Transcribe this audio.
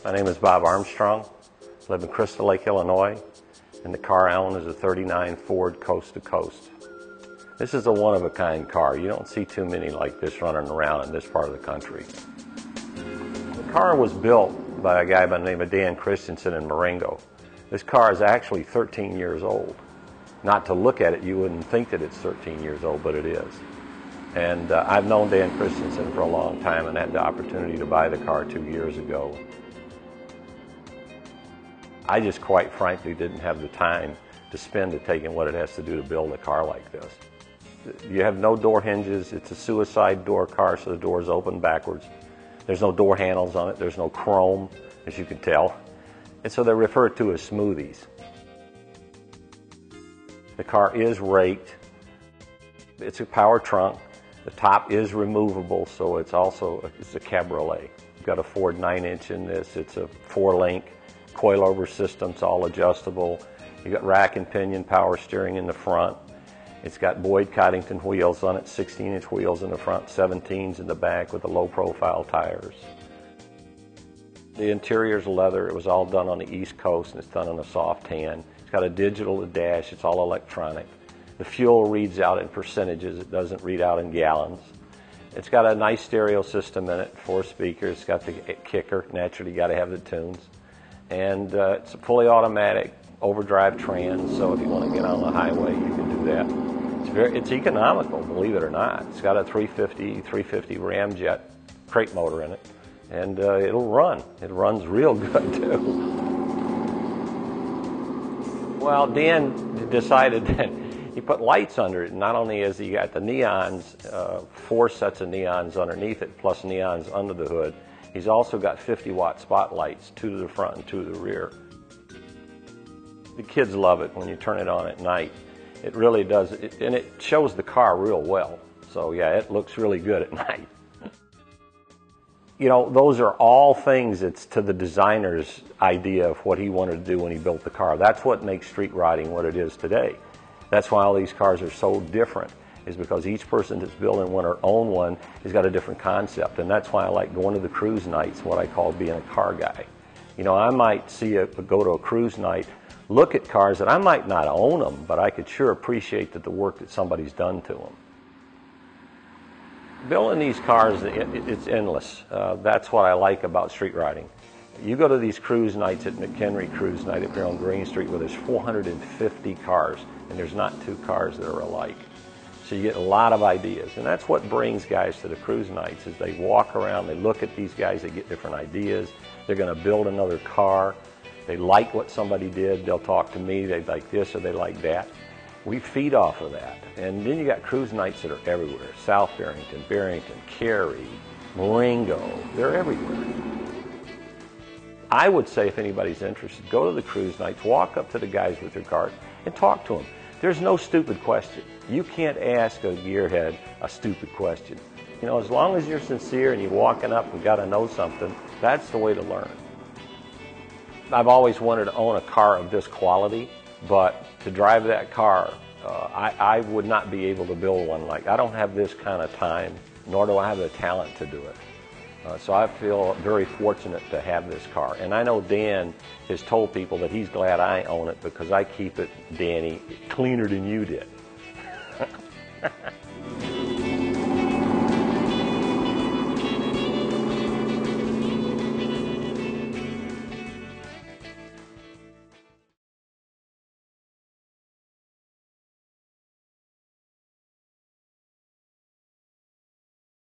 My name is Bob Armstrong. I live in Crystal Lake, Illinois, and the car I own is a '39 Ford Coast to Coast. This is a one-of-a-kind car. You don't see too many like this running around in this part of the country. The car was built by a guy by the name of Dan Christensen in Marengo. This car is actually 13 years old. Not to look at it, you wouldn't think that it's 13 years old, but it is. And I've known Dan Christensen for a long time and had the opportunity to buy the car 2 years ago. I just quite frankly didn't have the time to spend to taking what it has to do to build a car like this. You have no door hinges. It's a suicide door car, so the doors open backwards. There's no door handles on it. There's no chrome, as you can tell. And so they're referred to as smoothies. The car is raked. It's a power trunk. The top is removable, so it's a cabriolet. You've got a Ford 9-inch in this. It's a 4-link coilover system. It's all adjustable. You've got rack and pinion power steering in the front. It's got Boyd Coddington wheels on it, 16-inch wheels in the front, 17s in the back with the low-profile tires. The interior's leather. It was all done on the East Coast, and it's done on a soft tan. It's got a digital dash. It's all electronic. The fuel reads out in percentages. It doesn't read out in gallons. It's got a nice stereo system in it, 4 speakers. It's got the kicker. Naturally, you got to have the tunes. And it's a fully automatic overdrive trans, so if you want to get on the highway, you can do that. It's economical, believe it or not. It's got a 350 Ramjet crate motor in it, and it'll run. It runs real good, too. Well, Dan decided that he put lights under it. Not only has he got the neons, 4 sets of neons underneath it, plus neons under the hood, he's also got 50-watt spotlights, 2 to the front and 2 to the rear. The kids love it when you turn it on at night. It really does, and it shows the car real well. So yeah, it looks really good at night. You know, those are all things that's to the designer's idea of what he wanted to do when he built the car. That's what makes street riding what it is today. That's why all these cars are so different, is because each person that's building one or own one has got a different concept. And that's why I like going to the cruise nights, what I call being a car guy. You know, I might go to a cruise night, look at cars that I might not own them, but I could sure appreciate the work that somebody's done to them. Building these cars, it's endless. That's what I like about street riding. You go to these cruise nights at McHenry Cruise Night up here on Green Street where there's 450 cars, and there's not 2 cars that are alike. So you get a lot of ideas, and that's what brings guys to the cruise nights, is they walk around, they look at these guys, they get different ideas. They're going to build another car. They like what somebody did. They'll talk to me. They like this or they like that. We feed off of that. And then you got cruise nights that are everywhere. South Barrington, Cary, Marengo. They're everywhere. I would say if anybody's interested, go to the cruise nights, walk up to the guys with their cars, and talk to them. There's no stupid question. You can't ask a gearhead a stupid question. You know, as long as you're sincere and you're walking up and got to know something, that's the way to learn. I've always wanted to own a car of this quality, but to drive that car, I would not be able to build one like. I don't have this kind of time, nor do I have the talent to do it. So I feel very fortunate to have this car. And I know Dan has told people that he's glad I own it because I keep it, Danny, cleaner than you did.